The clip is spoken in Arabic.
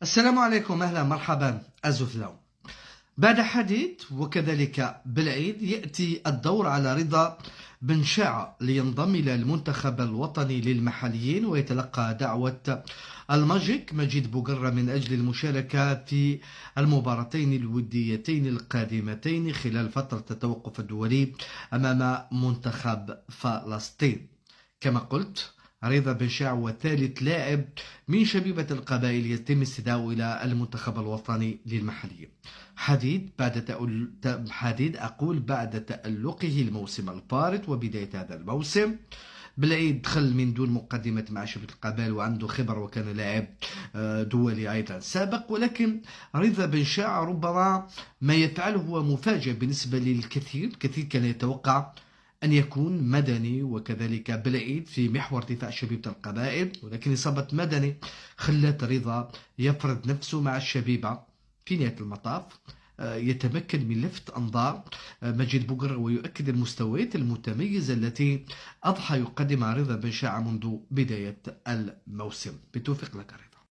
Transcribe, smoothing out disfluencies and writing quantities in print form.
السلام عليكم، أهلا مرحبا أزوثلاو. بعد حديث وكذلك بالعيد يأتي الدور على رضا بن شاعة لينضم إلى المنتخب الوطني للمحليين ويتلقى دعوة الماجيك مجيد بوقرة من أجل المشاركة في المباراتين الوديتين القادمتين خلال فترة التوقف الدولي أمام منتخب فلسطين. كما قلت، رضا بن شاع هو ثالث لاعب من شبيبة القبائل يتم استدعائه إلى المنتخب الوطني للمحليين. بعد تألقه الموسم الفارط وبداية هذا الموسم. بالعيد دخل من دون مقدمة مع شبيبة القبائل وعنده خبر وكان لاعب دولي أيضا سابق، ولكن رضا بن شاع ربما ما يفعله هو مفاجئ بالنسبة للكثير. الكثير كان يتوقع أن يكون مدني وكذلك بالعيد في محور دفاع شبيبة القبائل، ولكن إصابة مدني خلت رضا يفرض نفسه مع الشبيبة. في نهاية المطاف يتمكن من لفت أنظار مجيد بوقر ويؤكد المستويات المتميزة التي أضحى يقدمها رضا بن شاع منذ بداية الموسم. بالتوفيق لك رضا.